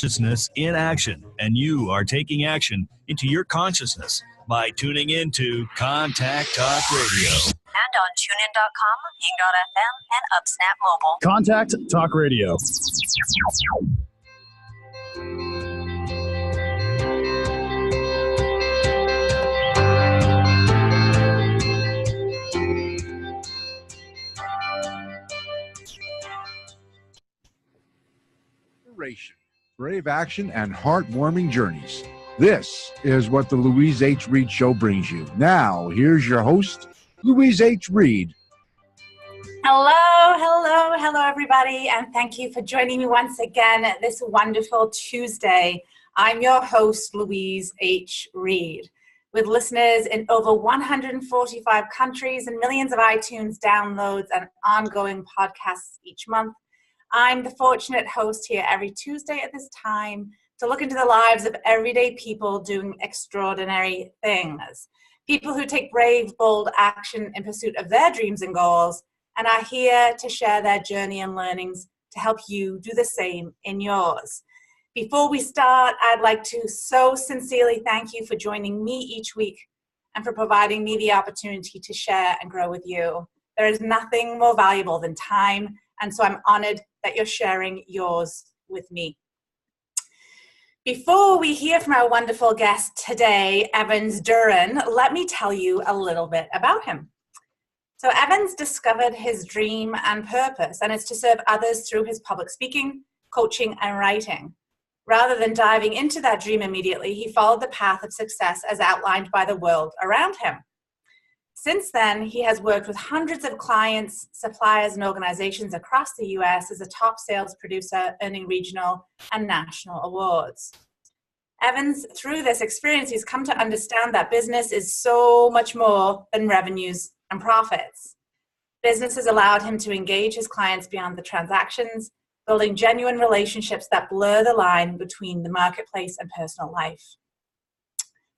consciousness in action, and you are taking action into your consciousness by tuning into Contact Talk Radio. And on tunein.com, Ping.fm, and UpSnap Mobile. Contact Talk Radio. Brave action and heartwarming journeys. This is what the Louise H. Reid Show brings you. Now, here's your host, Louise H. Reid. Hello, everybody, and thank you for joining me once again this wonderful Tuesday. I'm your host, Louise H. Reid. With listeners in over 145 countries and millions of iTunes downloads and ongoing podcasts each month, I'm the fortunate host here every Tuesday at this time to look into the lives of everyday people doing extraordinary things. People who take brave, bold action in pursuit of their dreams and goals and are here to share their journey and learnings to help you do the same in yours. Before we start, I'd like to so sincerely thank you for joining me each week and for providing me the opportunity to share and grow with you. There is nothing more valuable than time, and so I'm honored that you're sharing yours with me. Before we hear from our wonderful guest today, Evans Duren, let me tell you a little bit about him. So Evans discovered his dream and purpose, and it's to serve others through his public speaking, coaching, and writing. Rather than diving into that dream immediately, he followed the path of success as outlined by the world around him. Since then, he has worked with hundreds of clients, suppliers, and organizations across the U.S. as a top sales producer, earning regional and national awards. Evans, through this experience, he's come to understand that business is so much more than revenues and profits. Business has allowed him to engage his clients beyond the transactions, building genuine relationships that blur the line between the marketplace and personal life.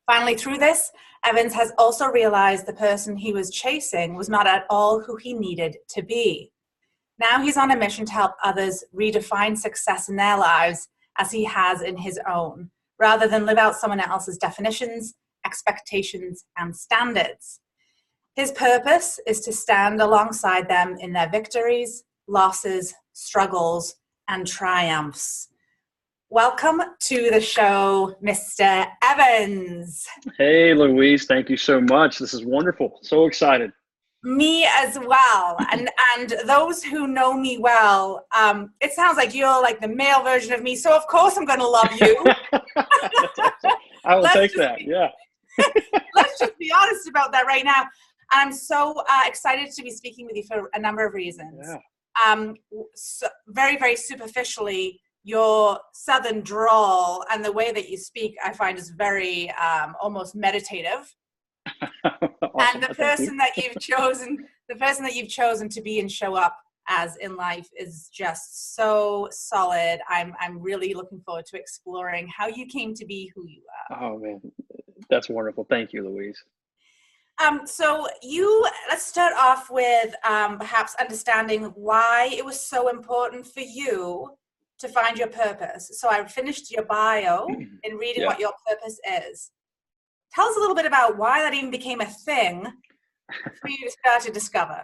Finally, through this, Evans has also realized the person he was chasing was not at all who he needed to be. Now he's on a mission to help others redefine success in their lives as he has in his own, rather than live out someone else's definitions, expectations, and standards. His purpose is to stand alongside them in their victories, losses, struggles, and triumphs. Welcome to the show, Mr. Evans. Hey, Louise. Thank you so much. This is wonderful. So excited. Me as well. And those who know me well, it sounds like you're like the male version of me. So, of course, I'm going to love you. I will take that. Yeah. Let's just be honest about that right now. I'm so excited to be speaking with you for a number of reasons. Yeah. So very, very superficially, your Southern drawl and the way that you speak, I find is very almost meditative. And the person that you've chosen to be and show up as in life is just so solid. I'm really looking forward to exploring how you came to be who you are. Oh man, that's wonderful. Thank you, Louise. So let's start off with perhaps understanding why it was so important for you to find your purpose. So I finished your bio in reading what your purpose is. Tell us a little bit about why that even became a thing for you to start to discover.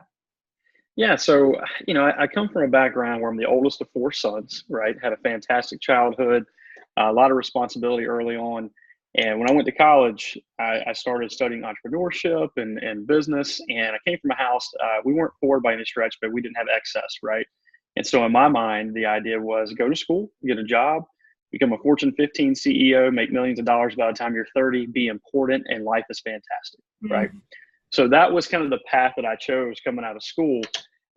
Yeah, so, I come from a background where I'm the oldest of four sons, right? Had a fantastic childhood, a lot of responsibility early on. And when I went to college, I started studying entrepreneurship and business. And I came from a house, we weren't poor by any stretch, but we didn't have excess, right? And so in my mind, the idea was go to school, get a job, become a Fortune 15 CEO, make millions of dollars by the time you're 30, be important, and life is fantastic, right? So that was kind of the path that I chose coming out of school.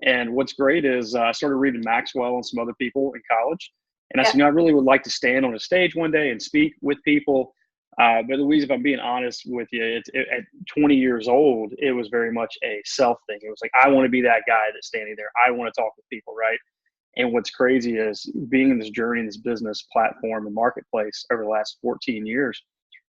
And what's great is I started reading Maxwell and some other people in college. And I said, I really would like to stand on a stage one day and speak with people. But Louise, if I'm being honest with you, at 20 years old, it was very much a self thing. It was like, I want to be that guy that's standing there. I want to talk with people, right? And what's crazy is being in this journey, in this business platform and marketplace over the last 14 years,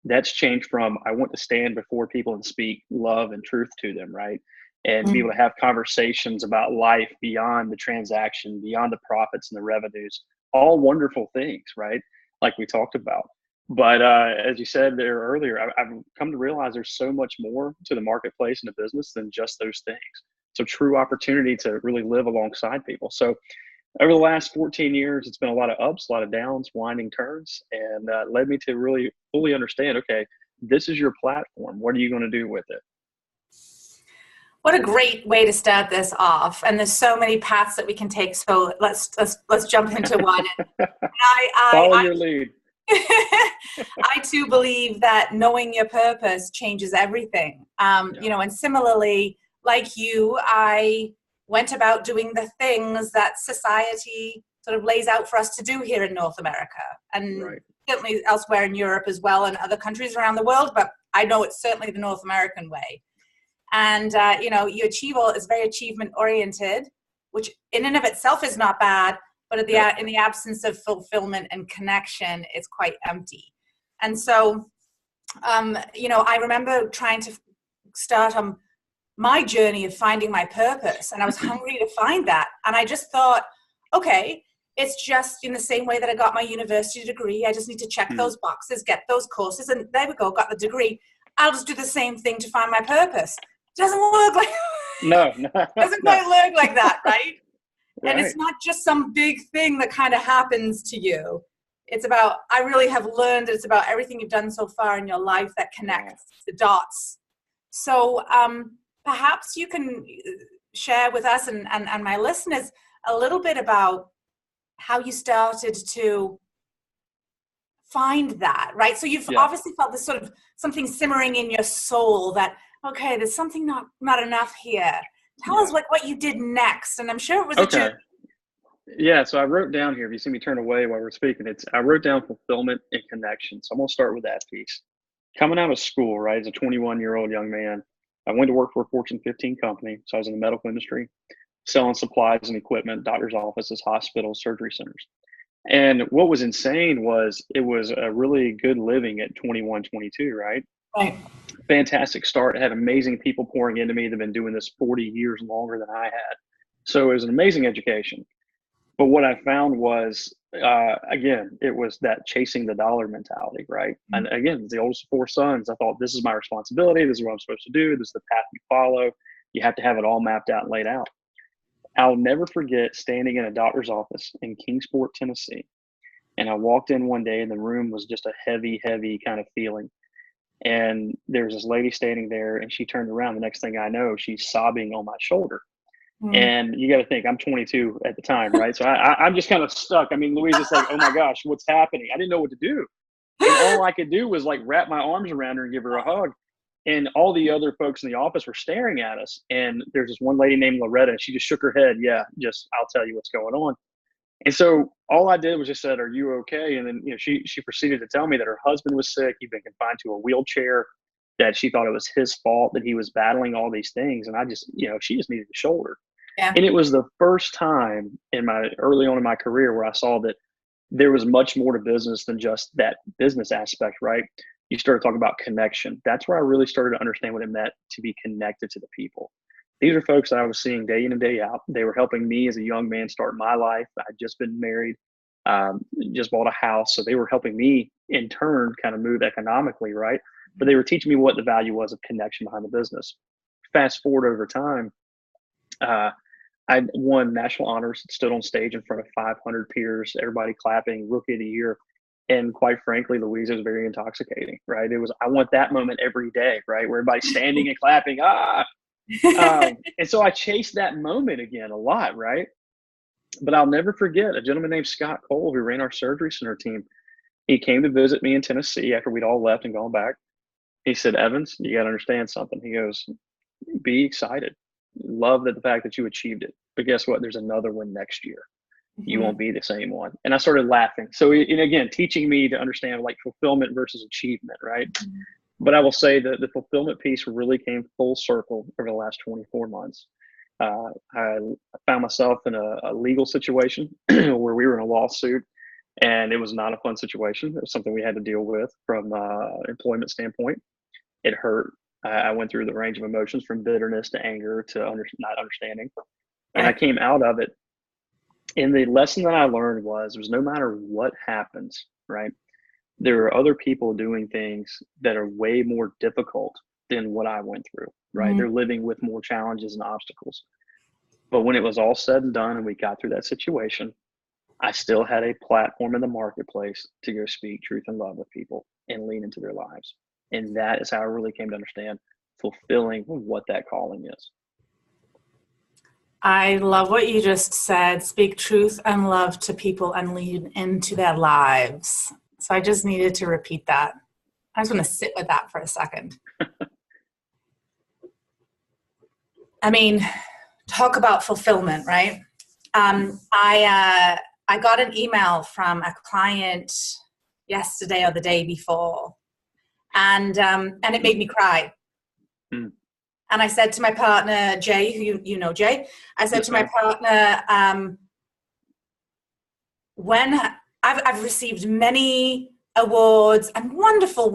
that's changed from I want to stand before people and speak love and truth to them, right? And be able to have conversations about life beyond the transaction, beyond the profits and the revenues, all wonderful things, right? like we talked about. But as you said there earlier, I've come to realize there's so much more to the marketplace and the business than just those things. So true opportunity to really live alongside people. So over the last 14 years, it's been a lot of ups, a lot of downs, winding turns, and led me to really fully understand, okay, this is your platform. What are you going to do with it? What a great way to start this off. And there's so many paths that we can take. So let's jump into one. Follow your lead. I too believe that knowing your purpose changes everything. You know, and similarly, like you, I went about doing the things that society sort of lays out for us to do here in North America, and certainly elsewhere in Europe as well, and other countries around the world. But I know it's certainly the North American way. And you know, you achieve all is very achievement oriented, which in and of itself is not bad. But in the absence of fulfillment and connection, it's quite empty. And so, you know, I remember trying to start on my journey of finding my purpose, and I was hungry to find that. And I just thought, okay, it's just in the same way that I got my university degree. I just need to check those boxes, get those courses, and there we go, got the degree. I'll just do the same thing to find my purpose. It doesn't work like doesn't quite work like that, right? And it's not just some big thing that kind of happens to you. It's about, I really have learned, it's about everything you've done so far in your life that connects the dots. So perhaps you can share with us and my listeners a little bit about how you started to find that, right? So you've obviously felt this sort of something simmering in your soul that, okay, there's something not enough here. Tell us like what you did next. And I'm sure it was a journey. Yeah, so I wrote down here, if you see me turn away while we're speaking, I wrote down fulfillment and connection. So I'm going to start with that piece. Coming out of school, right, as a 21-year-old young man, I went to work for a Fortune 15 company. So I was in the medical industry, selling supplies and equipment, doctor's offices, hospitals, surgery centers. And what was insane was it was a really good living at 21, 22, right? Right. Fantastic start. I had amazing people pouring into me that have been doing this 40 years longer than I had. So it was an amazing education. But what I found was, again, it was that chasing the dollar mentality, right? And again, it's the oldest of four sons. I thought, this is my responsibility. This is what I'm supposed to do. This is the path you follow. You have to have it all mapped out and laid out. I'll never forget standing in a doctor's office in Kingsport, Tennessee. And I walked in one day and the room was just a heavy, heavy kind of feeling. And there was this lady standing there and she turned around. The next thing I know, she's sobbing on my shoulder. And you got to think, I'm 22 at the time, right? So I'm just kind of stuck. I mean, Louise is like, oh my gosh, what's happening? I didn't know what to do. And all I could do was like wrap my arms around her and give her a hug. And all the other folks in the office were staring at us. And there's this one lady named Loretta, and she just shook her head. Yeah, just I'll tell you what's going on. And so all I did was just said, are you okay? And then, you know, she proceeded to tell me that her husband was sick. He'd been confined to a wheelchair, that she thought it was his fault, that he was battling all these things. And I just, you know, she just needed a shoulder. Yeah. And it was the first time early on in my career where I saw that there was much more to business than just that business aspect, right? You started talking about connection. That's where I really started to understand what it meant to be connected to the people. These are folks that I was seeing day in and day out. They were helping me as a young man start my life. I'd just been married, just bought a house. So they were helping me in turn kind of move economically, right? But they were teaching me what the value was of connection behind the business. Fast forward over time, I won national honors, stood on stage in front of 500 peers, everybody clapping, rookie of the year. And quite frankly, Louise, it was very intoxicating, right? I want that moment every day, right? Where everybody's standing and clapping, and so I chased that moment again a lot, right? But I'll never forget a gentleman named Scott Cole, who ran our surgery center team. He came to visit me in Tennessee after we'd all left and gone back. He said, Evans, you got to understand something. He goes, be excited. Love the fact that you achieved it. But guess what? There's another one next year. You won't be the same one. And I started laughing. So, and again, teaching me to understand like fulfillment versus achievement, right? But I will say that the fulfillment piece really came full circle over the last 24 months. I found myself in a legal situation where we were in a lawsuit, and it was not a fun situation. It was something we had to deal with from an employment standpoint. It hurt. I went through the range of emotions from bitterness to anger to not understanding. And I came out of it And the lesson that I learned was no matter what happens, right, there are other people doing things that are way more difficult than what I went through, right? Mm-hmm. They're living with more challenges and obstacles. But when it was all said and done and we got through that situation, I still had a platform in the marketplace to go speak truth and love with people and lean into their lives. And that is how I really came to understand fulfilling what that calling is. I love what you just said. Speak truth and love to people and lean into their lives. So I just needed to repeat that. I just want to sit with that for a second. I mean, talk about fulfillment, right? I got an email from a client yesterday or the day before, and it made me cry. Mm. And I said to my partner, Jay, who you know Jay, I said to my partner, when I've received many awards and wonderful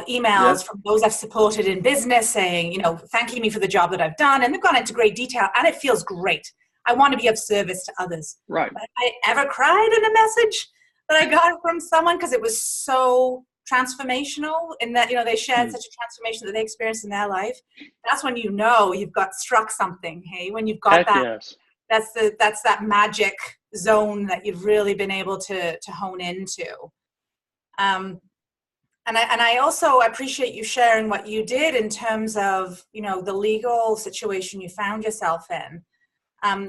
emails from those I've supported in business saying, you know, thanking me for the job that I've done. And they've gone into great detail and it feels great. I want to be of service to others. Right. But I ever cried in a message that I got from someone because it was so transformational in that, you know, they shared such a transformation that they experienced in their life. That's when you know you've got struck something, hey? When you've got that's that magic zone that you've really been able to hone into. And I also appreciate you sharing what you did in terms of, you know, the legal situation you found yourself in.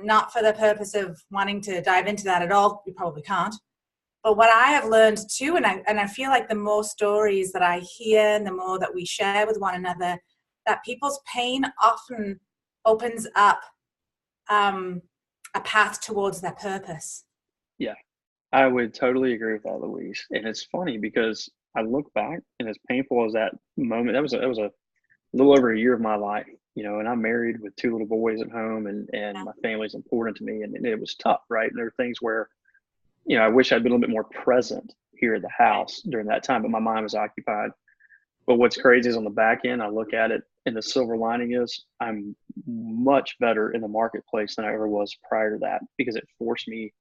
Not for the purpose of wanting to dive into that at all. You probably can't. But what I have learned too, and I feel like the more stories that I hear and the more that we share with one another, that people's pain often opens up a path towards their purpose. Yeah, I would totally agree with that, Louise. And it's funny because I look back and as painful as that moment, that was a little over a year of my life, you know, and I'm married with 2 little boys at home and my family's important to me. And it was tough, right? And there are things where, you know, I wish I'd been a little bit more present here at the house during that time, but my mind was occupied. But what's crazy is on the back end, I look at it and the silver lining is I'm much better in the marketplace than I ever was prior to that because it forced me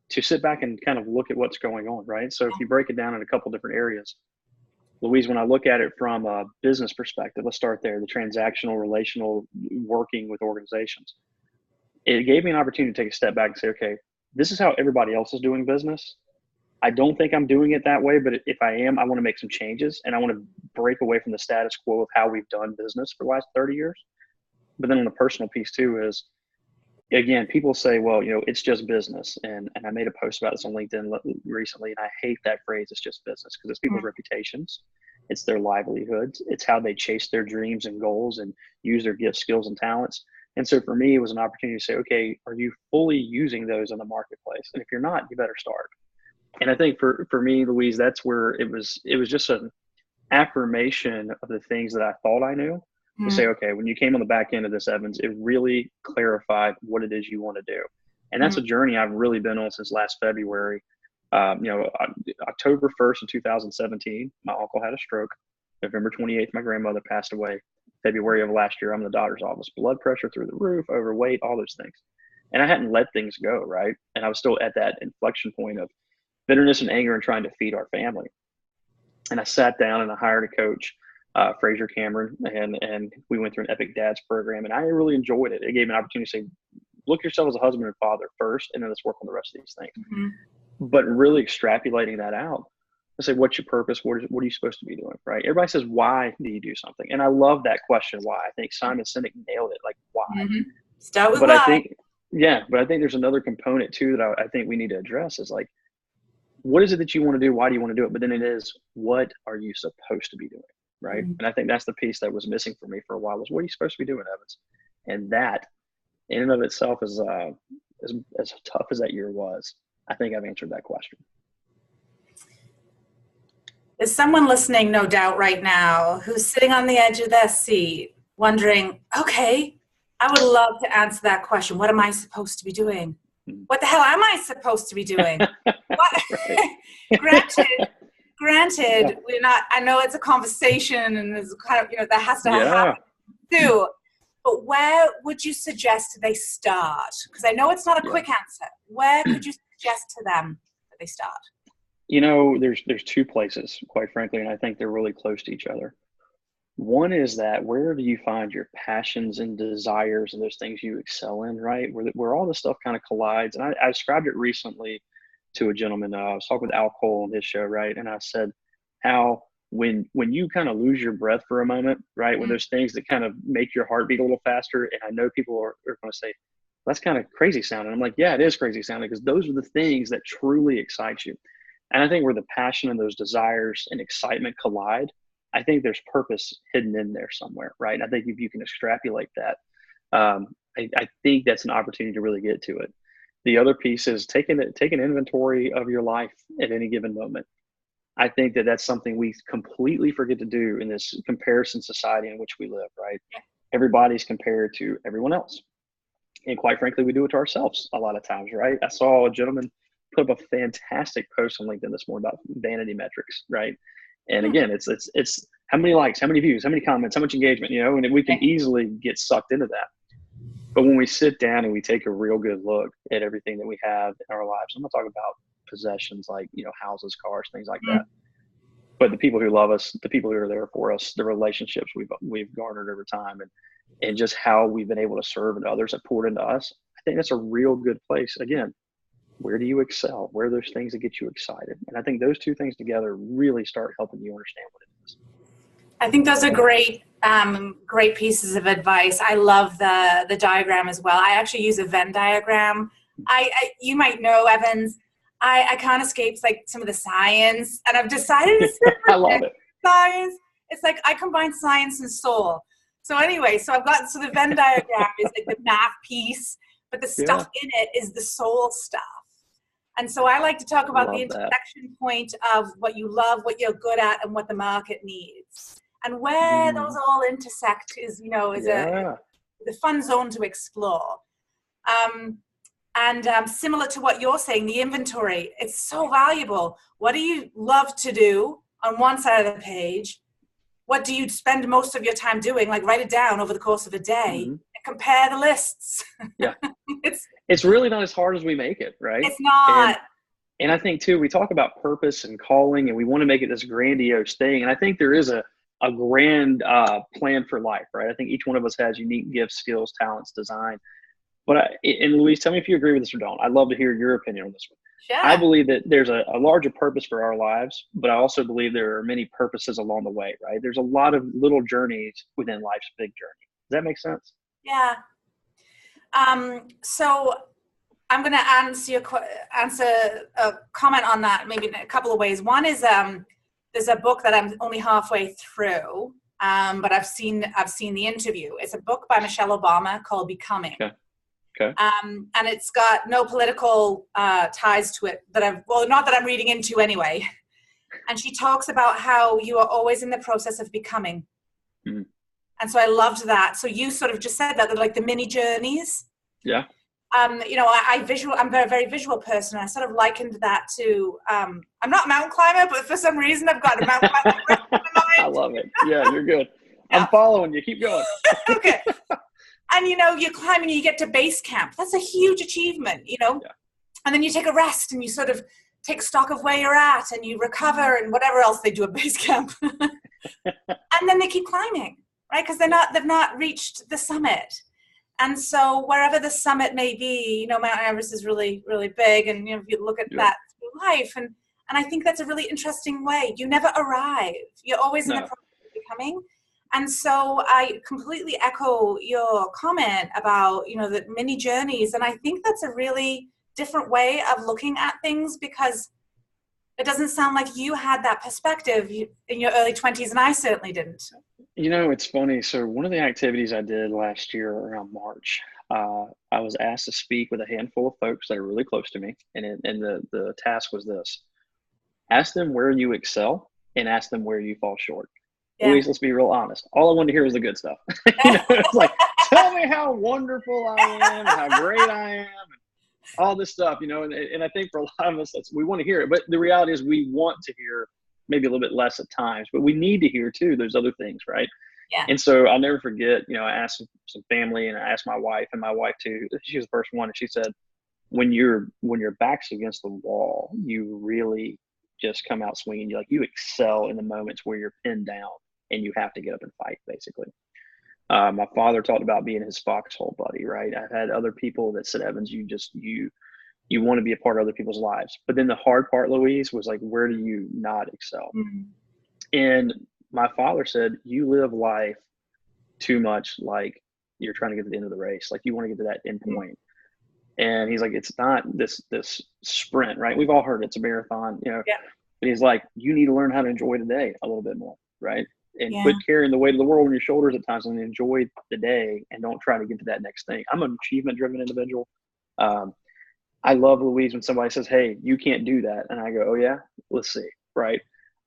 to sit back and kind of look at what's going on, right? So if you break it down in a couple different areas, Louise, when I look at it from a business perspective, let's start there, the transactional, relational, working with organizations. It gave me an opportunity to take a step back and say, okay, this is how everybody else is doing business. I don't think I'm doing it that way, but if I am, I want to make some changes and I want to break away from the status quo of how we've done business for the last 30 years. But then on the personal piece too is, again, people say, well, you know, it's just business. And I made a post about this on LinkedIn recently, and I hate that phrase, it's just business, because it's people's reputations. It's their livelihoods. It's how they chase their dreams and goals and use their gifts, skills, and talents. And so for me, it was an opportunity to say, okay, are you fully using those in the marketplace? And if you're not, you better start. And I think for me, Louise, that's where it was just an affirmation of the things that I thought I knew. To say, okay, when you came on the back end of this, Evans, it really clarified what it is you want to do. And that's a journey I've really been on since last February. You know, October 1st of 2017, my uncle had a stroke. November 28th, my grandmother passed away. February of last year, I'm in the doctor's office. Blood pressure through the roof, overweight, all those things. And I hadn't let things go, right? And I was still at that inflection point of bitterness and anger and trying to feed our family. And I sat down and I hired a coach, Fraser Cameron, and we went through an Epic Dads program, and I really enjoyed it. It gave me an opportunity to say, look at yourself as a husband and father first, and then let's work on the rest of these things. But really extrapolating that out, I say, what's your purpose? What are you supposed to be doing, right? Everybody says, why do you do something? And I love that question, why. I think Simon Sinek nailed it, like, why? Start with why. But I think there's another component too that I think we need to address is like, what is it that you want to do? Why do you want to do it? But then it is, what are you supposed to be doing? Right. And I think that's the piece that was missing for me for a while was, what are you supposed to be doing, Evans? And that in and of itself is as tough as that year was. I think I've answered that question. There's someone listening, no doubt, right now who's sitting on the edge of their seat wondering, okay, I would love to answer that question. What am I supposed to be doing? What the hell am I supposed to be doing? Granted, we're not, I know it's a conversation and there's kind of, you know, that has to happen too. but where would you suggest they start? Because I know it's not a quick answer. Where could you suggest to them that they start? There's two places, quite frankly, and I think they're really close to each other. One is that where do you find your passions and desires and those things you excel in, right? Where all this stuff kind of collides. And I described it recently to a gentleman. I was talking with Al Cole on his show, right? And I said how when you kind of lose your breath for a moment, right? When there's things that kind of make your heart beat a little faster. And I know people are going to say, that's kind of crazy sounding. I'm like, yeah, it is crazy sounding, because those are the things that truly excite you. And I think where the passion and those desires and excitement collide, I think there's purpose hidden in there somewhere, right? I think if you can extrapolate that, I think that's an opportunity to really get to it. The other piece is take an inventory of your life at any given moment. I think that's something we completely forget to do in this comparison society in which we live, right? Everybody's compared to everyone else. And quite frankly, we do it to ourselves a lot of times, right? I saw a gentleman put up a fantastic post on LinkedIn this morning about vanity metrics, right? And again, it's how many likes, how many views, how many comments, how much engagement, and we can easily get sucked into that. But when we sit down and we take a real good look at everything that we have in our lives, I'm not talking about possessions like, houses, cars, things like that, but the people who love us, the people who are there for us, the relationships we've garnered over time, and just how we've been able to serve and others have poured into us. I think that's a real good place. Again, where do you excel? Where are those things that get you excited? And I think those two things together really start helping you understand what it is. I think those are great pieces of advice. I love the diagram as well. I actually use a Venn diagram. You might know, Evans, I can't escape like some of the science, and I've decided to I love it. Science. It's like I combine science and soul. So anyway, the Venn diagram is like the math piece, but the stuff in it is the soul stuff. And so I like to talk about the intersection point of what you love, what you're good at, and what the market needs. And where those all intersect is a fun zone to explore. Similar to what you're saying, the inventory, it's so valuable. What do you love to do on one side of the page? What do you spend most of your time doing? Like write it down over the course of a day and compare the lists. Yeah. It's really not as hard as we make it, right? It's not. And I think too, we talk about purpose and calling, and we want to make it this grandiose thing. And I think there is a grand plan for life, right? I think each one of us has unique gifts, skills, talents, design. But and Louise, tell me if you agree with this or don't. I'd love to hear your opinion on this one. Sure. I believe that there's a larger purpose for our lives, but I also believe there are many purposes along the way, right? There's a lot of little journeys within life's big journey. Does that make sense? Yeah. So I'm going to answer a comment on that maybe in a couple of ways. One is there's a book that I'm only halfway through, but I've seen the interview. It's a book by Michelle Obama called Becoming. Okay. And it's got no political ties to it not that I'm reading into anyway. And she talks about how you are always in the process of becoming. Mm. And so I loved that. So you sort of just said that, they're like the mini journeys. Yeah. I'm a very visual person. I sort of likened that to, I'm not a mountain climber, but for some reason I've got a mountain climber in my mind. I love it. Yeah, you're good. Yeah. I'm following you. Keep going. Okay. And, you're climbing and you get to base camp. That's a huge achievement, Yeah. And then you take a rest and you sort of take stock of where you're at and you recover and whatever else they do at base camp. And then they keep climbing, right? Because they've not reached the summit. And so wherever the summit may be, Mount Everest is really, really big. And, if you look at that through life, and I think that's a really interesting way. You never arrive. You're always in the process of becoming. And so I completely echo your comment about, the mini journeys. And I think that's a really different way of looking at things, because it doesn't sound like you had that perspective in your early 20s, and I certainly didn't. It's funny. So one of the activities I did last year around March, I was asked to speak with a handful of folks that are really close to me. And the task was this: ask them where you excel and ask them where you fall short. Yeah. Louise, let's be real honest. All I wanted to hear was the good stuff. It's like, tell me how wonderful I am, how great I am, and all this stuff, and I think for a lot of us, we want to hear it. But the reality is we want to hear maybe a little bit less at times, but we need to hear too those other things, right? Yeah. And so I'll never forget, I asked some family, and I asked my wife, and my wife too, she was the first one. And she said, when your back's against the wall, you really just come out swinging. You excel in the moments where you're pinned down and you have to get up and fight, basically. My father talked about being his foxhole buddy, right? I've had other people that said, Evans, you want to be a part of other people's lives. But then the hard part, Louise, was like, where do you not excel? Mm-hmm. And my father said, you live life too much like you're trying to get to the end of the race. Like you want to get to that end point. And he's like, it's not this sprint, right? We've all heard it's a marathon, Yeah. But he's like, you need to learn how to enjoy the day a little bit more, right? And Yeah. quit carrying the weight of the world on your shoulders at times, and enjoy the day, and don't try to get to that next thing. I'm an achievement-driven individual. I love, Louise, when somebody says, hey, you can't do that. And I go, oh yeah, let's see, right?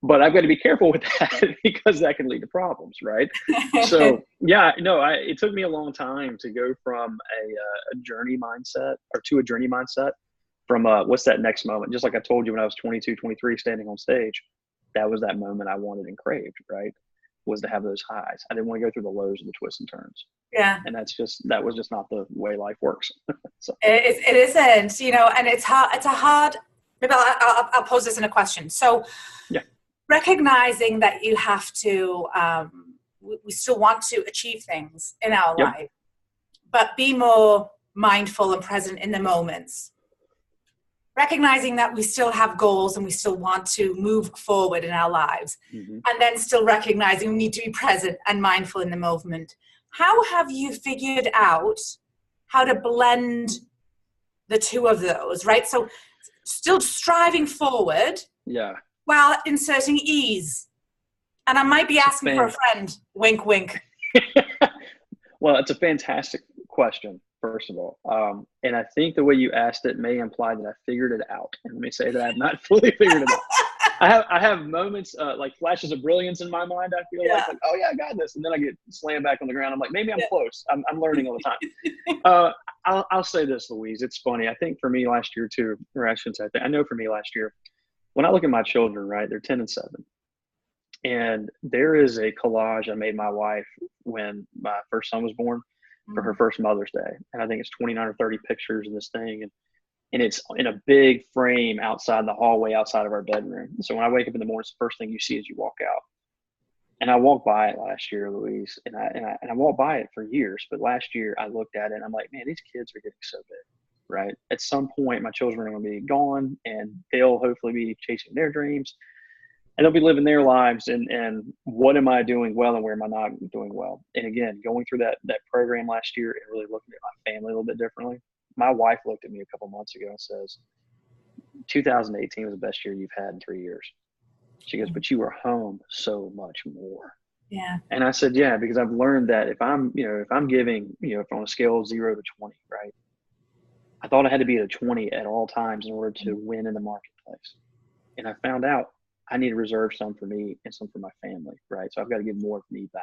But I've got to be careful with that because that can lead to problems, right? So yeah, no, it took me a long time to go from a journey mindset, or to a journey mindset, from what's that next moment? Just like I told you, when I was 22, 23, standing on stage, that was that moment I wanted and craved, right? Was to have those highs. I didn't want to go through the lows and the twists and turns. Yeah. And that was just not the way life works. So. It isn't, and it's hard, maybe I'll pose this in a question. So yeah. Recognizing that you have to, we still want to achieve things in our Yep. life, but be more mindful and present in the moments. Recognizing that we still have goals and we still want to move forward in our lives, mm-hmm. and then still recognizing we need to be present and mindful in the moment. How have you figured out how to blend the two of those, right? So still striving forward, yeah, while inserting ease. And I might be asking for a friend, wink, wink. Well, it's a fantastic question, first of all. And I think the way you asked it may imply that I figured it out. And let me say that I have not fully figured it out. I have moments, like flashes of brilliance in my mind. I feel like, oh yeah, I got this. And then I get slammed back on the ground. I'm like, maybe I'm close. I'm learning all the time. I'll say this, Louise. It's funny. I think for me last year too, or I shouldn't say, I know for me last year, when I look at my children, right, they're 10 and 7. And there is a collage I made my wife when my first son was born for her first Mother's Day. And I think it's 29 or 30 pictures of this thing. And it's in a big frame outside the hallway, outside of our bedroom. So when I wake up in the morning, it's the first thing you see as you walk out. And I walked by it last year, Louise, and I walked by it for years. But last year I looked at it and I'm like, man, these kids are getting so big, right? At some point, my children are going to be gone, and they'll hopefully be chasing their dreams, and they'll be living their lives. And what am I doing well, and where am I not doing well? And again, going through that program last year and really looking at my family a little bit differently. My wife looked at me a couple months ago and says, 2018 was the best year you've had in 3 years. She goes, but you were home so much more. Yeah. And I said, yeah, because I've learned that if I'm giving, on a scale of 0 to 20, right? I thought I had to be at a 20 at all times in order to win in the marketplace. And I found out I need to reserve some for me and some for my family, right? So I've got to give more of me back.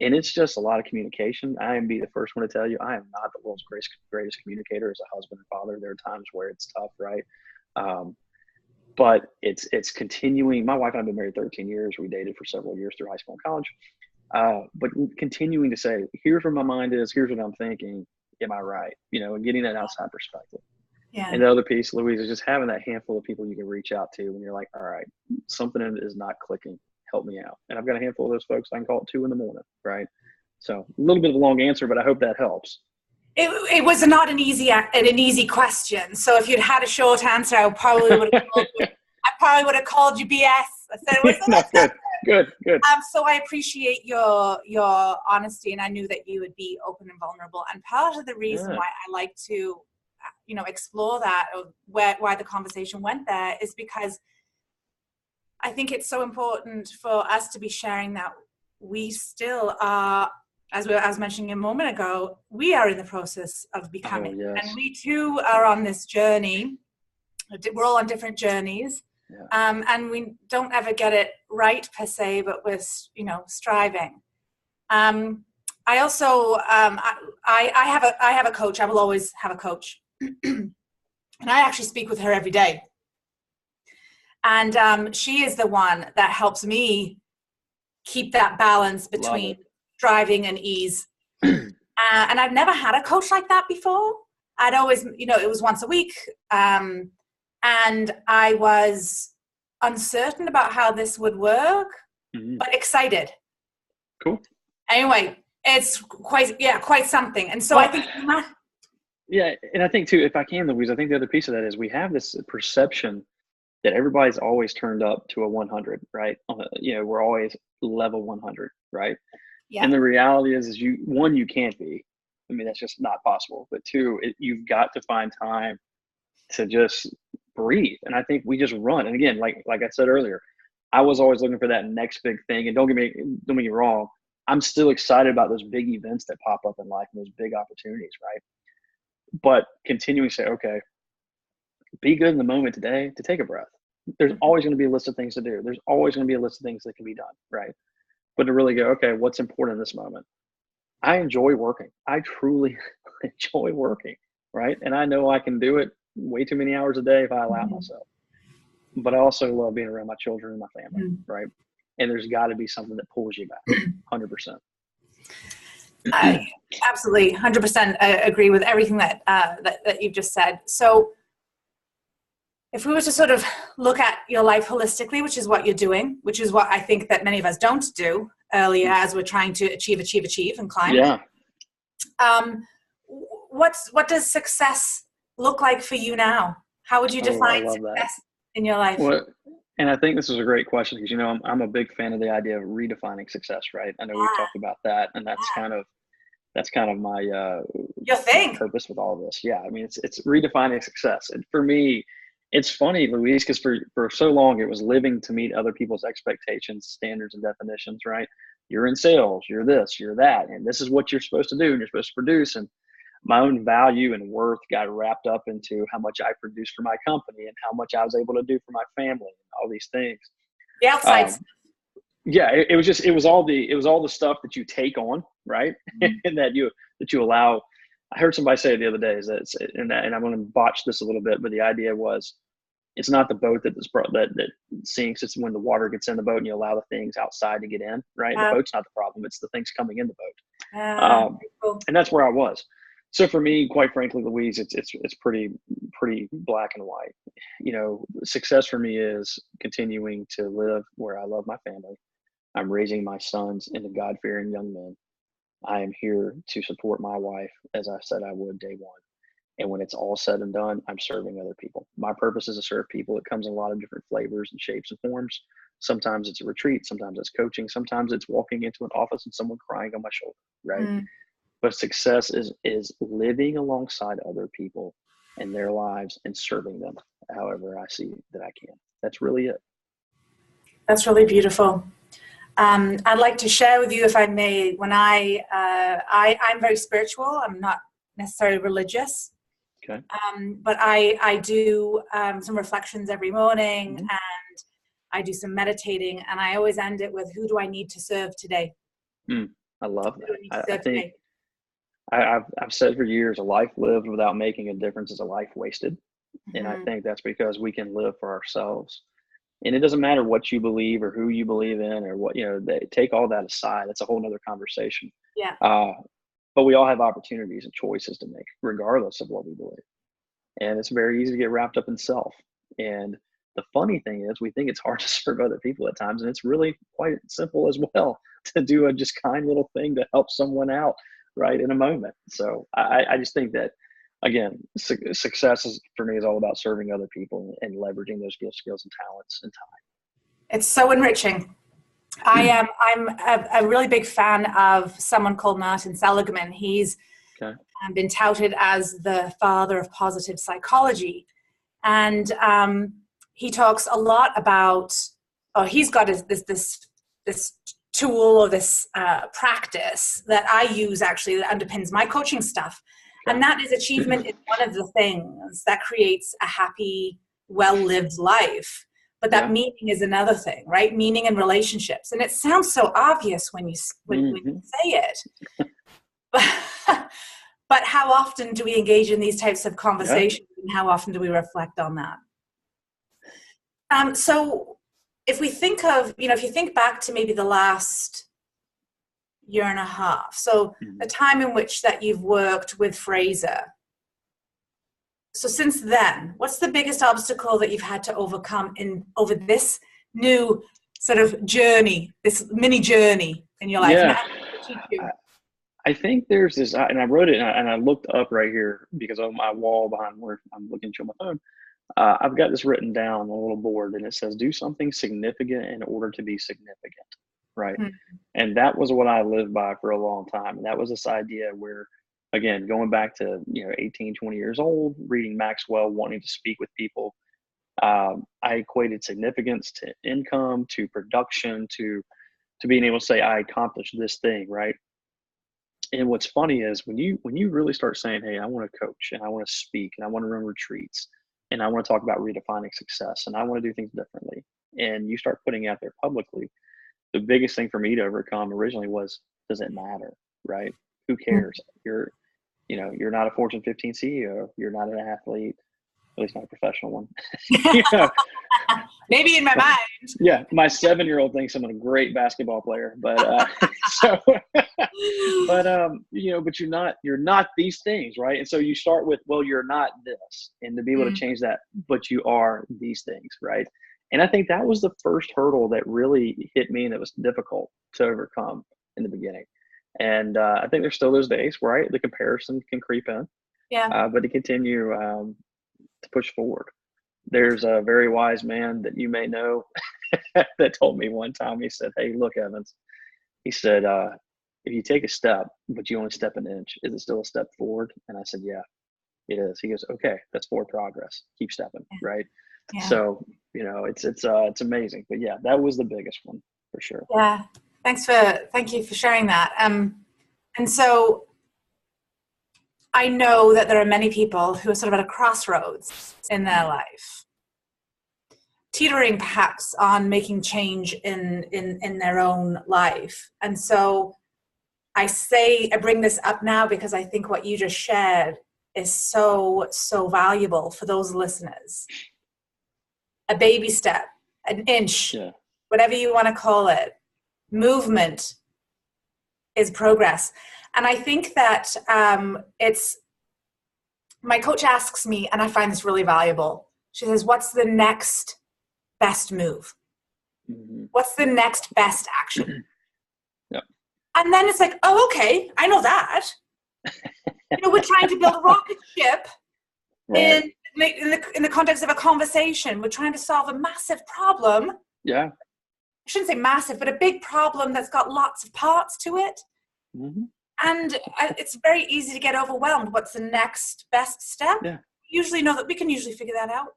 And it's just a lot of communication. I am be the first one to tell you, I am not the world's greatest communicator as a husband and father. There are times where it's tough, right? But it's continuing. My wife and I have been married 13 years. We dated for several years through high school and college. But continuing to say, here's where my mind is, here's what I'm thinking. Am I right? And getting that outside perspective. Yeah. And the other piece, Louise, is just having that handful of people you can reach out to when you're like, all right, something is not clicking. Help me out. And I've got a handful of those folks I can call at 2 a.m, right? So a little bit of a long answer, but I hope that helps. It was not an easy question. So if you'd had a short answer, I probably would have called you BS. I said it was no, good. So I appreciate your honesty, and I knew that you would be open and vulnerable. And part of the reason why I like to, explore that, or why the conversation went there, is because I think it's so important for us to be sharing that we still are, as I was mentioning a moment ago, we are in the process of becoming. Oh, yes. And we too are on this journey. We're all on different journeys. Yeah. And we don't ever get it right per se, but we're, striving. I also, I have a coach. I will always have a coach. And I actually speak with her every day. And she is the one that helps me keep that balance between driving and ease. And I've never had a coach like that before. I'd always, it was once a week. And I was uncertain about how this would work, but excited. Cool. Anyway, it's quite something. And so I think... Yeah, and I think too, if I can, Louise, I think the other piece of that is we have this perception that everybody's always turned up to a 100, right? We're always level 100, right? Yeah. And the reality is you can't be. I mean, that's just not possible. But two, you've got to find time to just breathe. And I think we just run. And again, like I said earlier, I was always looking for that next big thing. And don't get me wrong, I'm still excited about those big events that pop up in life and those big opportunities, right? But continuing to say, okay, be good in the moment today to take a breath. There's always going to be a list of things to do. There's always going to be a list of things that can be done, right? But to really go, okay, what's important in this moment? I enjoy working. I truly enjoy working, right? And I know I can do it way too many hours a day if I allow myself. But I also love being around my children and my family, right? And there's got to be something that pulls you back, 100%. I absolutely 100% agree with everything that you've just said. So if we were to sort of look at your life holistically, which is what you're doing, which is what I think that many of us don't do earlier as we're trying to achieve and climb. Yeah. What does success look like for you now? How would you define success in your life? Well, and I think this is a great question because, I'm a big fan of the idea of redefining success, right? I know we've talked about that, and that's kind of my your thing. My purpose with all of this. Yeah, I mean, it's redefining success. And for me, it's funny, Louise, because for so long it was living to meet other people's expectations, standards, and definitions, right? You're in sales, you're this, you're that, and this is what you're supposed to do, and you're supposed to produce. And my own value and worth got wrapped up into how much I produced for my company and how much I was able to do for my family and all these things. The outside stuff. Yeah, it was all the stuff that you take on, right? And that you allow. I heard somebody say it the other day and I'm going to botch this a little bit, but the idea was it's not the boat that sinks. It's when the water gets in the boat and you allow the things outside to get in, right? The boat's not the problem. It's the things coming in the boat. Cool. And that's where I was. So for me, quite frankly, Louise, it's pretty black and white. Success for me is continuing to live where I love my family. I'm raising my sons into God-fearing young men. I am here to support my wife as I said I would day one. And when it's all said and done, I'm serving other people. My purpose is to serve people. It comes in a lot of different flavors and shapes and forms. Sometimes it's a retreat. Sometimes it's coaching. Sometimes it's walking into an office and someone crying on my shoulder, right? But success is living alongside other people in their lives and serving them however I see that I can. That's really it. That's really beautiful. I'd like to share with you, if I may, when I'm very spiritual. I'm not necessarily religious. Okay. But I do some reflections every morning, and I do some meditating, and I always end it with, who do I need to serve today? I love that. I think I've said for years, a life lived without making a difference is a life wasted. And I think that's because we can live for ourselves. And it doesn't matter what you believe or who you believe in or what, they take all that aside. That's a whole nother conversation. Yeah. But we all have opportunities and choices to make regardless of what we believe. And it's very easy to get wrapped up in self. And the funny thing is we think it's hard to serve other people at times. And it's really quite simple as well to do a just kind little thing to help someone out right in a moment. So I just think that, again, success for me is all about serving other people and leveraging those skills and talents and time. It's so enriching. I'm a really big fan of someone called Martin Seligman. He's been touted as the father of positive psychology. And he talks a lot about, he's got this tool or this practice that I use actually that underpins my coaching stuff. And that is achievement is one of the things that creates a happy, well-lived life. But that meaning is another thing, right? Meaning in relationships. And it sounds so obvious when you say it. But how often do we engage in these types of conversations? And how often do we reflect on that? So if we think of, if you think back to maybe the last year and a half, so the time in which that you've worked with Fraser. So since then, what's the biggest obstacle that you've had to overcome over this new sort of journey, this mini journey in your life? Yeah. I think there's this, and I wrote it and I looked up right here because of my wall behind where I'm looking through my phone. I've got this written down on a little board, and it says, do something significant in order to be significant. Right. And that was what I lived by for a long time. And that was this idea where, again, going back to, 18, 20 years old, reading Maxwell, wanting to speak with people, I equated significance to income, to production, to being able to say, I accomplished this thing. Right. And what's funny is when you really start saying, hey, I want to coach and I want to speak and I want to run retreats and I want to talk about redefining success and I want to do things differently, and you start putting out there publicly, the biggest thing for me to overcome originally was, does it matter, right? Who cares? You're not a Fortune 15 CEO. You're not an athlete, at least not a professional one. Maybe in my mind. Yeah, my 7-year-old thinks I'm a great basketball player, but but you're not these things, right? And so you start with, well, you're not this, and to be able to change that, but you are these things, right? And I think that was the first hurdle that really hit me, and it was difficult to overcome in the beginning. And I think there's still those days where the comparison can creep in, but to continue to push forward. There's a very wise man that you may know that told me one time, he said, hey, look, Evans, he said, if you take a step, but you only step an inch, is it still a step forward? And I said, yeah, it is. He goes, okay, that's forward progress. Keep stepping, right? Yeah. So, it's amazing. But yeah, that was the biggest one for sure. Yeah. Thank you for sharing that. And so I know that there are many people who are sort of at a crossroads in their life, teetering perhaps on making change in their own life. And so I bring this up now because I think what you just shared is so, so valuable for those listeners. A baby step, an inch, whatever you want to call it, movement is progress. And I think that my coach asks me, and I find this really valuable. She says, what's the next best move? What's the next best action? And then it's like, oh, okay, I know that. We're trying to build a rocket ship in the context of a conversation. We're trying to solve a massive problem. Yeah. I shouldn't say massive, but a big problem that's got lots of parts to it. And it's very easy to get overwhelmed. What's the next best step? Yeah. Usually know that we can usually figure that out.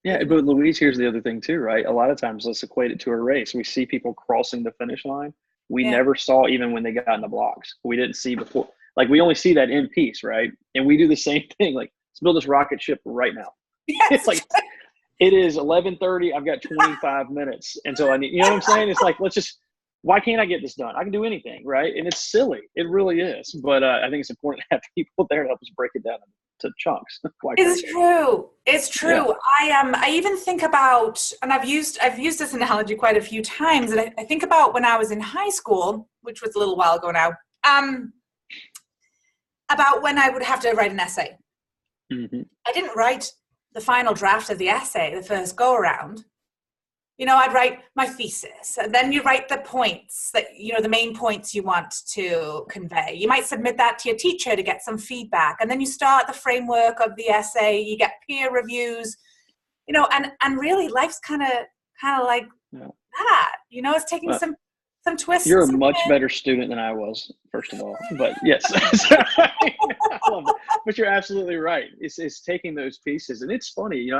Yeah, but Louise, here's the other thing too, right? A lot of times, let's equate it to a race. We see people crossing the finish line. We never saw even when they got in the blocks. We didn't see before. Like, we only see that end piece, right? And we do the same thing. Like, let's build this rocket ship right now. Yes. It's like, it is 11:30. I've got 25 minutes until I need, you know what I'm saying? It's like, why can't I get this done? I can do anything, right? And it's silly. It really is. But I think it's important to have people there to help us break it down to chunks. It's true. It's true. Yeah. I even think about, and I've used this analogy quite a few times, and I think about when I was in high school, which was a little while ago now, about when I would have to write an essay. I didn't write the final draft of the essay the first go around. I'd write my thesis, and then you write the points that, the main points you want to convey. You might submit that to your teacher to get some feedback, and then you start the framework of the essay, you get peer reviews, and really life's kind of like that, it's taking some twists. You're a much better student than I was, first of all, but yes. I love it. But you're absolutely right. It's taking those pieces, and it's funny,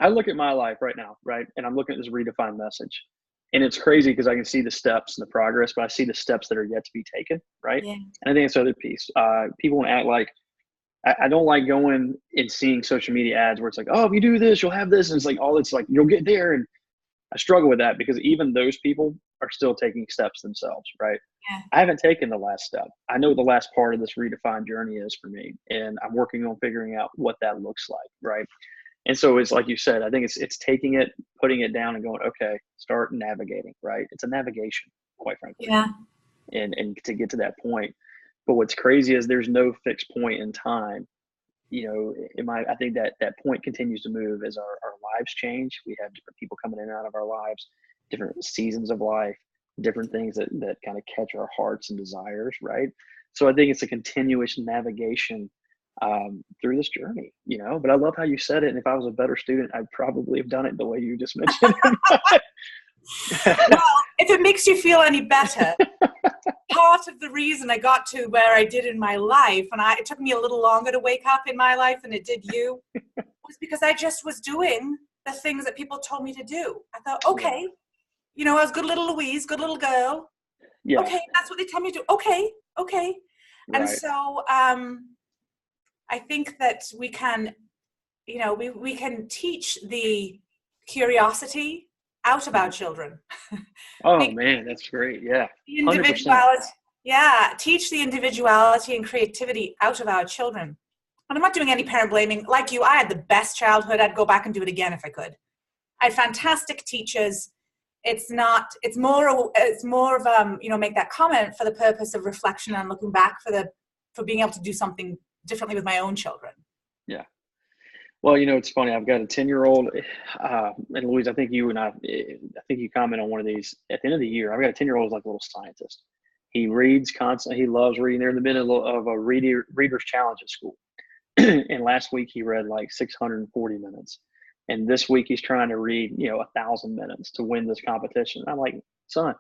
I look at my life right now, right? And I'm looking at this redefined message. And it's crazy because I can see the steps and the progress, but I see the steps that are yet to be taken, right? Yeah. And I think it's the other piece. People want to act like, I don't like going and seeing social media ads where it's like, oh, if you do this, you'll have this. And it's like, you'll get there. And I struggle with that because even those people are still taking steps themselves, right? Yeah. I haven't taken the last step. I know what the last part of this redefined journey is for me. And I'm working on figuring out what that looks like, right? And so it's like you said, I think it's taking it, putting it down and going, okay, start navigating, right? It's a navigation, quite frankly. Yeah. And to get to that point. But what's crazy is there's no fixed point in time. I think that point continues to move as our lives change. We have different people coming in and out of our lives, different seasons of life, different things that kind of catch our hearts and desires, right? So I think it's a continuous navigation through this journey, but I love how you said it. And if I was a better student, I'd probably have done it the way you just mentioned. Well, if it makes you feel any better, part of the reason I got to where I did in my life, and it took me a little longer to wake up in my life than it did you, was because I just was doing the things that people told me to do. I thought, okay, I was good little Louise, good little girl. Yeah. Okay, that's what they tell me to do. Okay. Right. And so I think that we can, we can teach the curiosity out of our children. Oh man, that's great. Yeah. The individuality. 100%. Yeah. Teach the individuality and creativity out of our children. And I'm not doing any parent blaming. Like you, I had the best childhood. I'd go back and do it again if I could. I had fantastic teachers. It's more of make that comment for the purpose of reflection and looking back for being able to do something differently with my own children. Yeah. Well, it's funny. I've got a 10-year-old, and Louise, I think you comment on one of these at the end of the year. I've got a 10-year-old who's like a little scientist. He reads constantly. He loves reading. They're in the middle of a reader's challenge at school. And last week he read like 640 minutes. And this week he's trying to read, 1,000 minutes to win this competition. I'm like, son,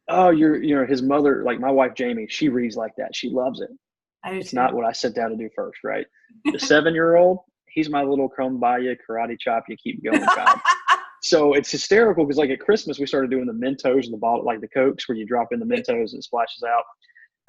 oh, his mother, like my wife, Jamie, she reads like that. She loves it. It's not what I sit down to do first, right? The 7-year-old, he's my little come by you, karate chop you, keep going child. So it's hysterical because like at Christmas, we started doing the Mentos and the bottle, like the Cokes where you drop in the Mentos and it splashes out.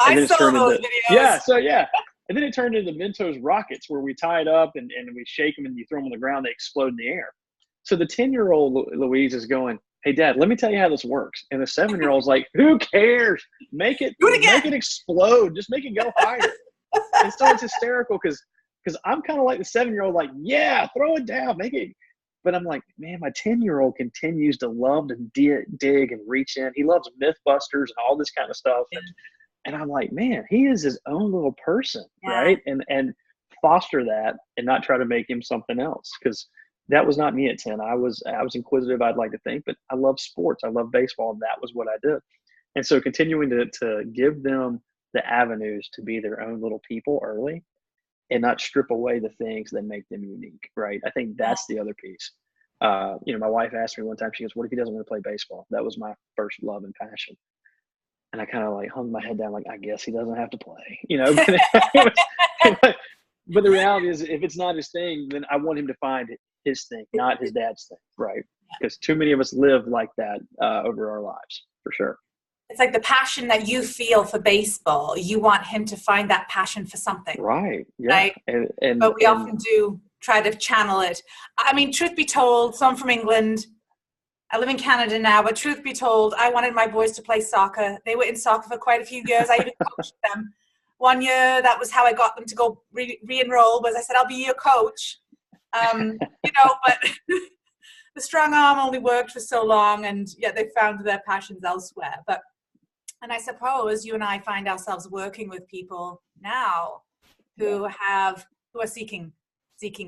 I saw those videos. Yeah, so yeah. And then it turned into Mentos rockets where we tie it up and we shake them and you throw them on the ground, they explode in the air. So the 10-year-old Louise is going, hey, Dad, let me tell you how this works. And the 7-year-old's like, who cares? Make it explode. Just make it go higher. And so it's hysterical because I'm kind of like the 7-year-old, like, yeah, throw it down, make it. But I'm like, man, my 10-year-old continues to love to dig and reach in. He loves Mythbusters and all this kind of stuff. And I'm like, man, he is his own little person, right? And foster that and not try to make him something else, because that was not me at 10. I was inquisitive, I'd like to think, but I love sports. I love baseball. And that was what I did. And so continuing to give them the avenues to be their own little people early and not strip away the things that make them unique, right? I think that's the other piece. My wife asked me one time, she goes, what if he doesn't want to play baseball? That was my first love and passion. And I kind of like hung my head down, like, I guess he doesn't have to play, but the reality is if it's not his thing, then I want him to find his thing, not his dad's thing, right? Because too many of us live like that over our lives, for sure. It's like the passion that you feel for baseball. You want him to find that passion for something. Right. Yeah. Right? But we often do try to channel it. I mean, truth be told, so I'm from England. I live in Canada now, but truth be told, I wanted my boys to play soccer. They were in soccer for quite a few years. I even coached them. One year, that was how I got them to go re-enroll, was I said, I'll be your coach. But the strong arm only worked for so long, and yet they found their passions elsewhere. And I suppose you and I find ourselves working with people now who are seeking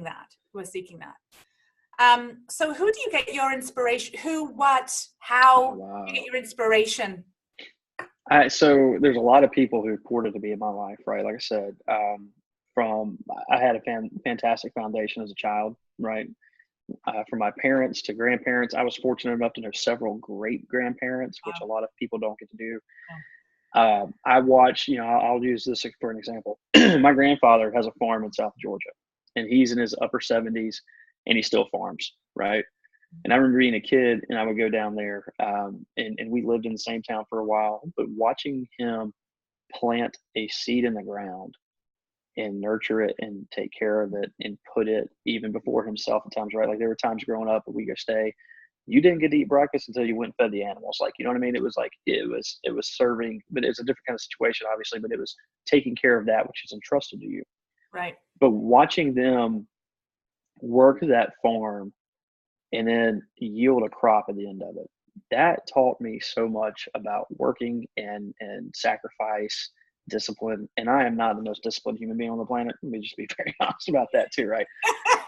that. So who do you get your inspiration? How do you get your inspiration? So there's a lot of people who poured into me in my life, right? Like I said, I had a fantastic foundation as a child, right? From my parents to grandparents. I was fortunate enough to know several great grandparents, which a lot of people don't get to do. I watched, I'll use this for an example. My grandfather has a farm in South Georgia, and he's in his upper 70s, and he still farms, right? And I remember being a kid, and I would go down there, and we lived in the same town for a while, but watching him plant a seed in the ground and nurture it and take care of it and put it even before himself at times, right? Like there were times growing up that we go stay, you didn't get to eat breakfast until you went and fed the animals. Like, you know what I mean? It was like, it was serving, but it was a different kind of situation, obviously, but it was taking care of that which is entrusted to you. Right. But watching them work that farm and then yield a crop at the end of it. That taught me so much about working and sacrifice, discipline. And I am not the most disciplined human being on the planet. Let me just be very honest about that too, right?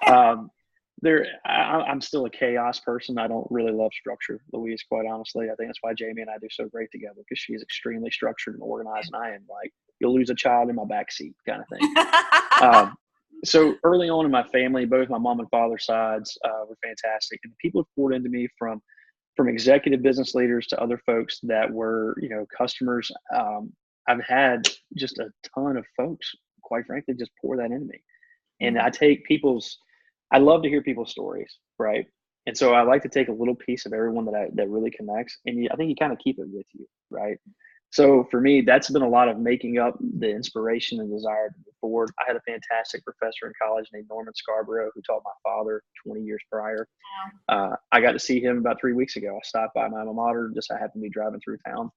I'm still a chaos person. I don't really love structure, Louise, quite honestly. I think that's why Jamie and I do so great together, because she's extremely structured and organized, and I am like, you'll lose a child in my backseat kind of thing. So early on in my family, both my mom and father sides were fantastic, and the people who poured into me from executive business leaders to other folks that were, customers. I've had just a ton of folks, quite frankly, just pour that into me. And I love to hear people's stories, right? And so I like to take a little piece of everyone that really connects. And I think you kind of keep it with you, right? So for me, that's been a lot of making up the inspiration and desire to move forward. I had a fantastic professor in college named Norman Scarborough, who taught my father 20 years prior. I got to see him about 3 weeks ago. I stopped by my alma mater, I happened to be driving through town.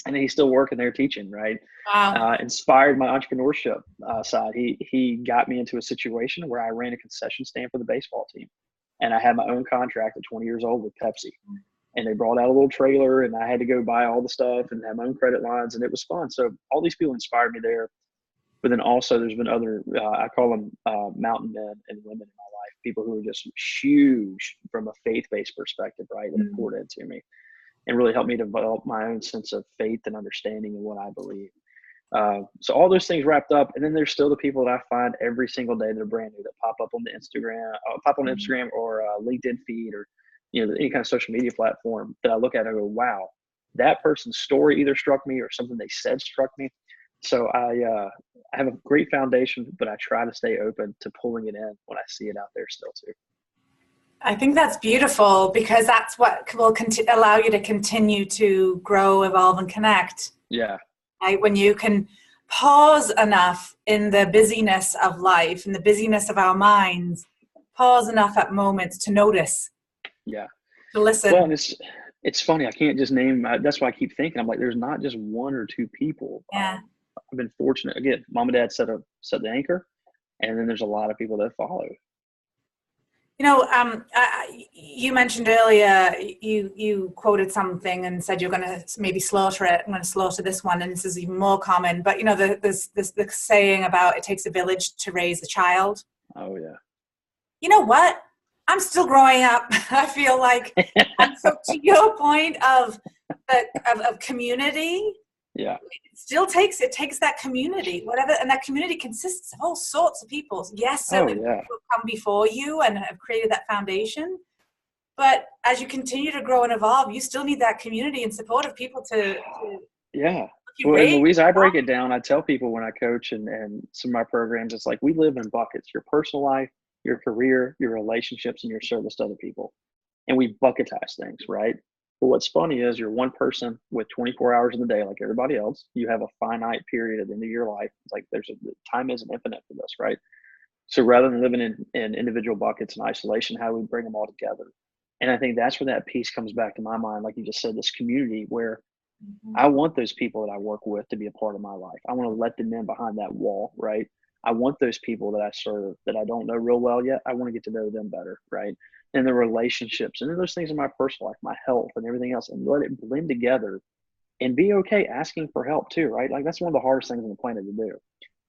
And he's still working there teaching, right? Wow. Inspired my entrepreneurship side. He got me into a situation where I ran a concession stand for the baseball team. And I had my own contract at 20 years old with Pepsi. And they brought out a little trailer, and I had to go buy all the stuff and have my own credit lines, and it was fun. So all these people inspired me there. But then also there's been other, I call them mountain men and women in my life, people who are just huge from a faith-based perspective, right? That have poured into me and really helped me develop my own sense of faith and understanding in what I believe. So all those things wrapped up, and then there's still the people that I find every single day that are brand new that pop up on the Instagram, or LinkedIn feed, or any kind of social media platform that I look at and I go, wow, that person's story either struck me or something they said struck me. So I have a great foundation, but I try to stay open to pulling it in when I see it out there still too. I think that's beautiful, because that's what will allow you to continue to grow, evolve, and connect. Yeah. Right? When you can pause enough in the busyness of life, in the busyness of our minds, pause enough at moments to notice. Yeah. To listen. Well, and it's funny. I can't just name. That's why I keep thinking. I'm like, there's not just one or two people. Yeah. I've been fortunate. Again, mom and dad set the anchor, and then there's a lot of people that follow. You mentioned earlier, you quoted something and said you're going to maybe slaughter it. I'm going to slaughter this one, and this is even more common. But there's the saying about it takes a village to raise a child. Oh yeah. You know what? I'm still growing up. I feel like, and so to your point of community, yeah, it takes that community, whatever, and that community consists of all sorts of people. Yes, certainly people have come before you and have created that foundation. But as you continue to grow and evolve, you still need that community and support of people to yeah. Well, and Louise, I break it down. I tell people when I coach and some of my programs, it's like we live in buckets: your personal life, your career, your relationships, and your service to other people. And we bucketize things, right? But what's funny is you're one person with 24 hours in the day, like everybody else. You have a finite period at the end of your life. It's like time isn't infinite for this, right? So rather than living in individual buckets and isolation, how do we bring them all together? And I think that's where that piece comes back to my mind. Like you just said, this community where I want those people that I work with to be a part of my life. I want to let them in behind that wall, right? I want those people that I serve that I don't know real well yet. I want to get to know them better, right? And the relationships, and then those things in my personal life, my health and everything else, and let it blend together and be okay asking for help too, right? Like that's one of the hardest things on the planet to do.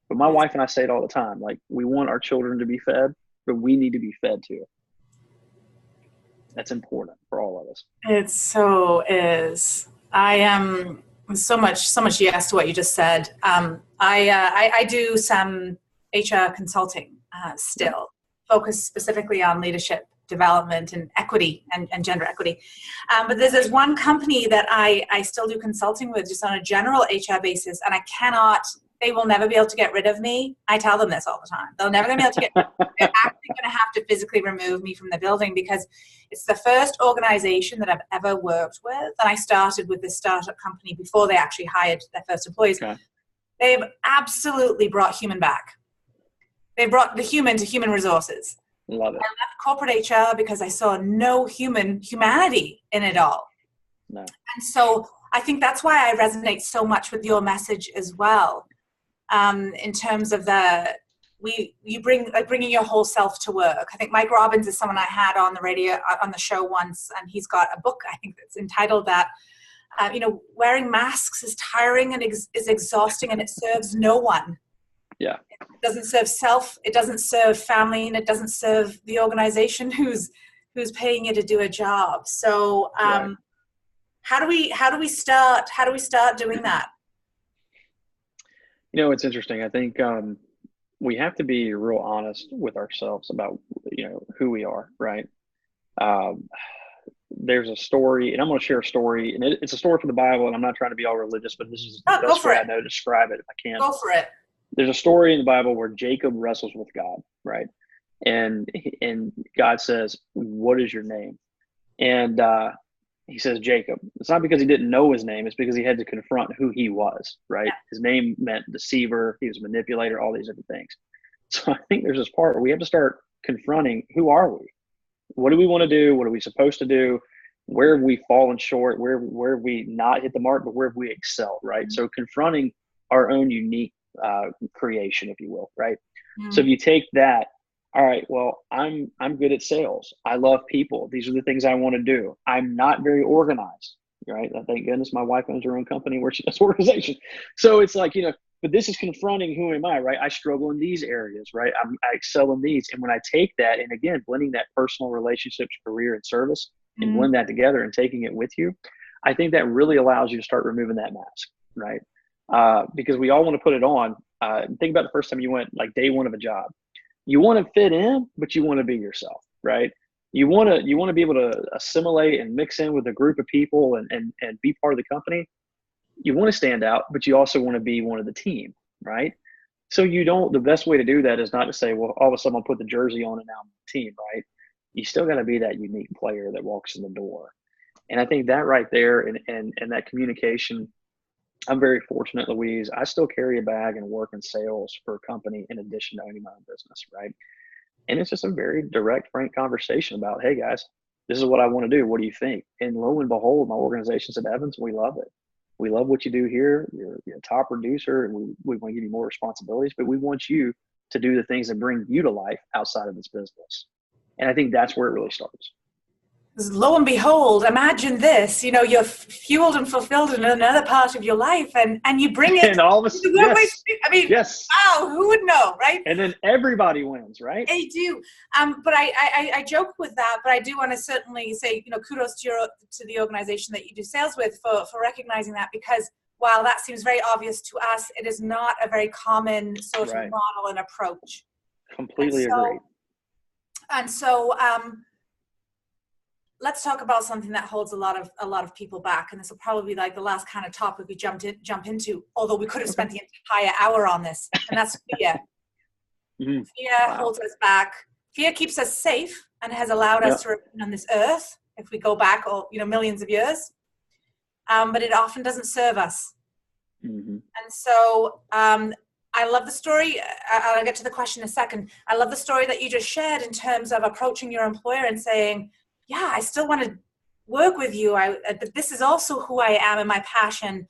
But my wife and I say it all the time, like we want our children to be fed, but we need to be fed too. That's important for all of us. It so is. I am so much yes to what you just said. I do some HR consulting still, focused specifically on leadership development and equity and gender equity. But there's one company that I still do consulting with just on a general HR basis, and they will never be able to get rid of me. I tell them this all the time. They're never going to be able to they're actually going to have to physically remove me from the building, because it's the first organization that I've ever worked with. And I started with this startup company before they actually hired their first employees. Okay. They've absolutely brought human back. They brought the human to human resources. Love it. I left corporate HR because I saw no humanity in it all. No. And so I think that's why I resonate so much with your message as well. In terms of bringing your whole self to work. I think Mike Robbins is someone I had on the radio, on the show once, and he's got a book, I think, that's entitled that. Wearing masks is tiring and is exhausting, and it serves no one. Yeah. It doesn't serve self, it doesn't serve family, and it doesn't serve the organization who's paying you to do a job. So Right. how do we start doing that? It's interesting. I think we have to be real honest with ourselves about who we are, right? There's a story, and I'm going to share a story, and it's a story from the Bible, and I'm not trying to be all religious, but this is the best way I know to describe it if I can. Go for it. There's a story in the Bible where Jacob wrestles with God, right? And God says, "What is your name?" And he says Jacob. It's not because he didn't know his name; it's because he had to confront who he was, right? Yeah. His name meant deceiver. He was a manipulator. All these different things. So I think there's this part where we have to start confronting who are we. What do we want to do? What are we supposed to do? Where have we fallen short? Where have we not hit the mark? But where have we excelled, right? Mm-hmm. So confronting our own unique creation, if you will, right? Mm-hmm. So if you take that, all right, well, I'm good at sales. I love people. These are the things I want to do. I'm not very organized, right? Thank goodness my wife owns her own company where she does organization. So it's like, but this is confronting who am I, right? I struggle in these areas, right? I excel in these. And when I take that, and again, blending that personal relationships, career, and service, and blend that together and taking it with you, I think that really allows you to start removing that mask, right? Because we all want to put it on. Think about the first time you went, like day one of a job. You want to fit in, but you want to be yourself, right? You want to be able to assimilate and mix in with a group of people and be part of the company. You want to stand out, but you also want to be one of the team, right? So the best way to do that is not to say, well, all of a sudden I'll put the jersey on and now I'm on the team, right? You still got to be that unique player that walks in the door. And I think that right there and that communication, I'm very fortunate, Louise. I still carry a bag and work in sales for a company in addition to owning my own business, right? And it's just a very direct, frank conversation about, hey guys, this is what I want to do. What do you think? And lo and behold, my organization's at Evans, we love it. We love what you do here. You're a top producer, and we want to give you more responsibilities, but we want you to do the things that bring you to life outside of this business. And I think that's where it really starts. Lo and behold, imagine this, you're fueled and fulfilled in another part of your life and you bring it. And all of a sudden, yes. I mean, yes. Wow, who would know, right? And then everybody wins, right? They do. But I joke with that, but I do want to certainly say, kudos to the organization that you do sales with for recognizing that, because while that seems very obvious to us, it is not a very common sort of model and approach. Completely agree. And so, let's talk about something that holds a lot of people back, and this will probably be like the last kind of topic we jump into. Although we could have spent the entire hour on this, and that's fear. Mm-hmm. Fear holds us back. Fear keeps us safe and has allowed us to remain on this earth if we go back, millions of years. But it often doesn't serve us. Mm-hmm. And so, I love the story. I'll get to the question in a second. I love the story that you just shared in terms of approaching your employer and saying, yeah, I still want to work with you. But this is also who I am and my passion.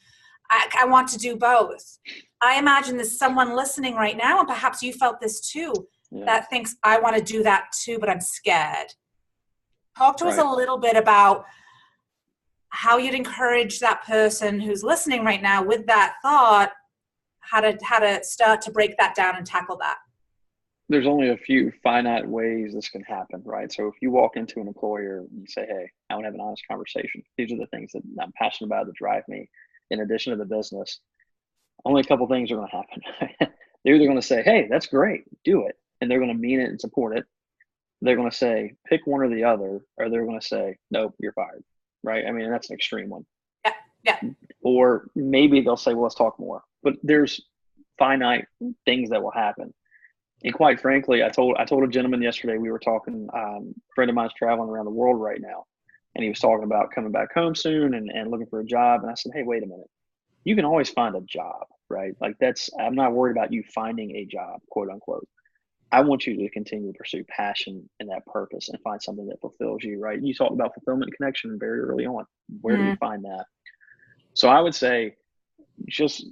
I want to do both. I imagine there's someone listening right now, and perhaps you felt this too, that thinks, I want to do that too, but I'm scared. Talk to us a little bit about how you'd encourage that person who's listening right now with that thought, how to start to break that down and tackle that. There's only a few finite ways this can happen, right? So if you walk into an employer and you say, hey, I want to have an honest conversation. These are the things that I'm passionate about that drive me in addition to the business. Only a couple things are going to happen. They're either going to say, hey, that's great, do it. And they're going to mean it and support it. They're going to say, pick one or the other, or they're going to say, nope, you're fired, right? I mean, that's an extreme one. Yeah. Or maybe they'll say, well, let's talk more. But there's finite things that will happen. And quite frankly, I told a gentleman yesterday, we were talking, a friend of mine's traveling around the world right now, and he was talking about coming back home soon and looking for a job. And I said, hey, wait a minute. You can always find a job, right? Like I'm not worried about you finding a job, quote unquote. I want you to continue to pursue passion and that purpose and find something that fulfills you, right? You talked about fulfillment and connection very early on. Where do you find that? So I would say, just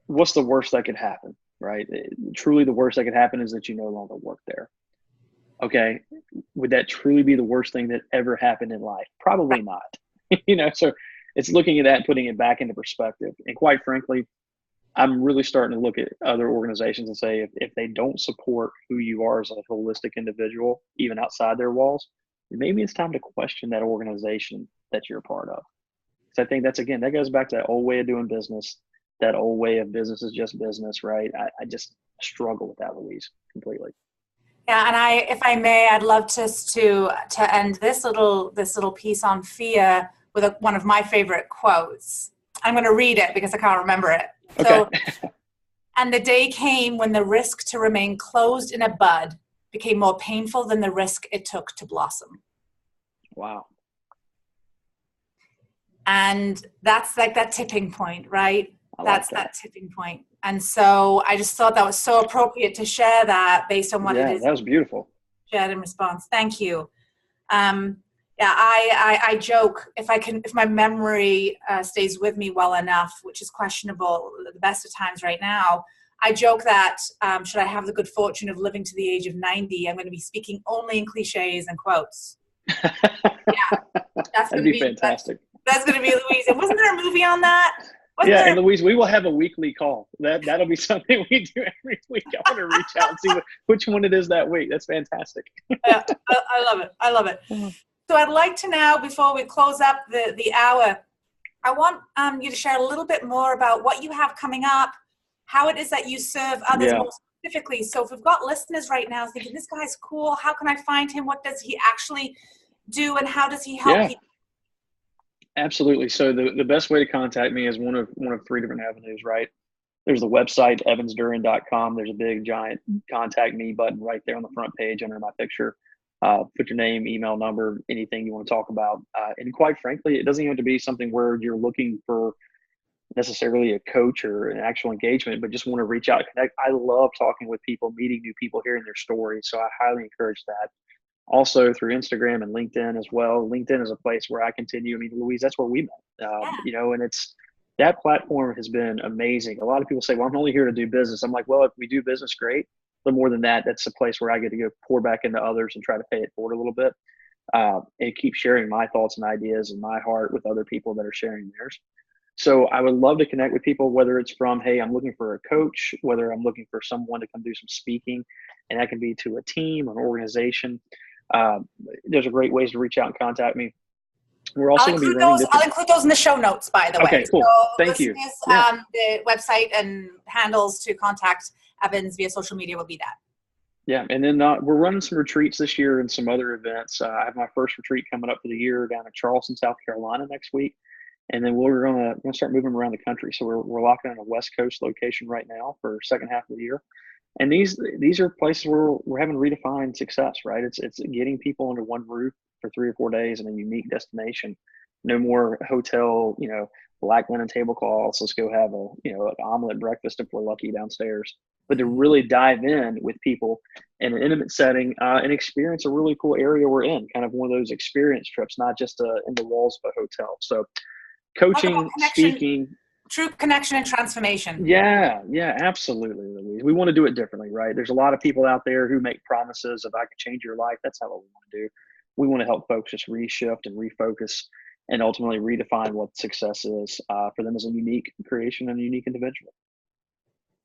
what's the worst that could happen? right? Truly the worst that could happen is that you no longer work there. Okay. Would that truly be the worst thing that ever happened in life? Probably not. So it's looking at that and putting it back into perspective. And quite frankly, I'm really starting to look at other organizations and say, if they don't support who you are as a holistic individual, even outside their walls, maybe it's time to question that organization that you're a part of. So I think that goes back to that old way of doing business, that old way of business is just business, right? I just struggle with that, Louise, completely. Yeah, and if I may, I'd love to end this little piece on fear with one of my favorite quotes. I'm going to read it because I can't remember it. Okay. So, and the day came when the risk to remain closed in a bud became more painful than the risk it took to blossom. Wow. And that's like that tipping point, right? That tipping point. And so I just thought that was so appropriate to share that based on what it is. That was beautiful. Shared in response. Thank you. I joke, if my memory stays with me well enough, which is questionable at the best of times right now, I joke that should I have the good fortune of living to the age of 90, I'm going to be speaking only in cliches and quotes. That'd be fantastic. That's going to be Louise. And wasn't there a movie on that? And Louise, we will have a weekly call. That'll be something we do every week. I want to reach out and see which one it is that week. That's fantastic. Yeah, I love it. So I'd like to now, before we close up the hour, I want you to share a little bit more about what you have coming up, how it is that you serve others more specifically. So if we've got listeners right now thinking, this guy's cool, how can I find him? What does he actually do, and how does he help people? Absolutely. So the best way to contact me is one of three different avenues, right? There's the website, evansduren.com. There's a big, giant contact me button right there on the front page under my picture. Put your name, email number, anything you want to talk about. And quite frankly, it doesn't even have to be something where you're looking for necessarily a coach or an actual engagement, but just want to reach out and connect. I love talking with people, meeting new people, hearing their stories. So I highly encourage that. Also through Instagram and LinkedIn as well. LinkedIn is a place where I continue. I mean, Louise, that's where we met, and that platform has been amazing. A lot of people say, well, I'm only here to do business. I'm like, well, if we do business, great. But more than that, that's a place where I get to go pour back into others and try to pay it forward a little bit. And keep sharing my thoughts and ideas and my heart with other people that are sharing theirs. So I would love to connect with people, whether it's from, hey, I'm looking for a coach, whether I'm looking for someone to come do some speaking, and that can be to a team, an organization. There's a great ways to reach out and contact me. We're also going to be running I'll include those in the show notes, by the way. Okay, cool. So Thank you. The website and handles to contact Evans via social media will be that. Yeah, and then we're running some retreats this year and some other events. I have my first retreat coming up for the year down in Charleston, South Carolina next week. And then we're going to start moving around the country. So we're locking in a West Coast location right now for second half of the year. And these are places where we're having redefined success, right? It's getting people under one roof for 3 or 4 days in a unique destination. No more hotel, black linen tablecloths. Let's go have an omelet breakfast if we're lucky downstairs. But to really dive in with people in an intimate setting and experience a really cool area we're in, kind of one of those experience trips, not just in the walls of a hotel. So coaching, speaking. True connection and transformation. Yeah, absolutely, Louise. We want to do it differently, right? There's a lot of people out there who make promises of I could change your life. That's not what we want to do. We want to help folks just reshift and refocus and ultimately redefine what success is for them as a unique creation and a unique individual.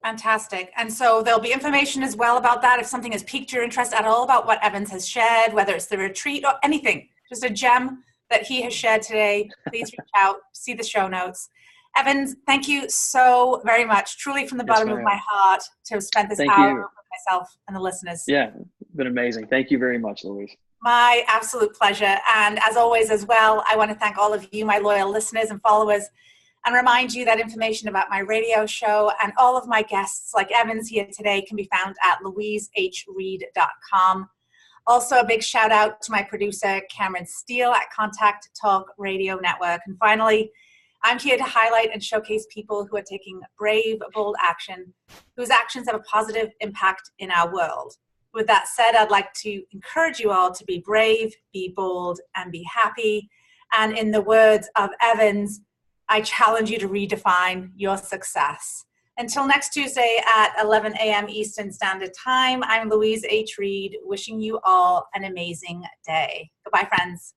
Fantastic. And so there'll be information as well about that. If something has piqued your interest at all about what Evans has shared, whether it's the retreat or anything, just a gem that he has shared today, please reach out, see the show notes. Evans, thank you so very much, truly from the bottom of my heart, to have spent this hour with myself and the listeners. Yeah, it's been amazing. Thank you very much, Louise. My absolute pleasure. And as always as well, I want to thank all of you, my loyal listeners and followers, and remind you that information about my radio show and all of my guests like Evans here today can be found at louisehrreid.com. Also, a big shout out to my producer, Cameron Steele at Contact Talk Radio Network. And finally, I'm here to highlight and showcase people who are taking brave, bold action, whose actions have a positive impact in our world. With that said, I'd like to encourage you all to be brave, be bold, and be happy. And in the words of Evans, I challenge you to redefine your success. Until next Tuesday at 11 a.m. Eastern Standard Time, I'm Louise H. Reid, wishing you all an amazing day. Goodbye, friends.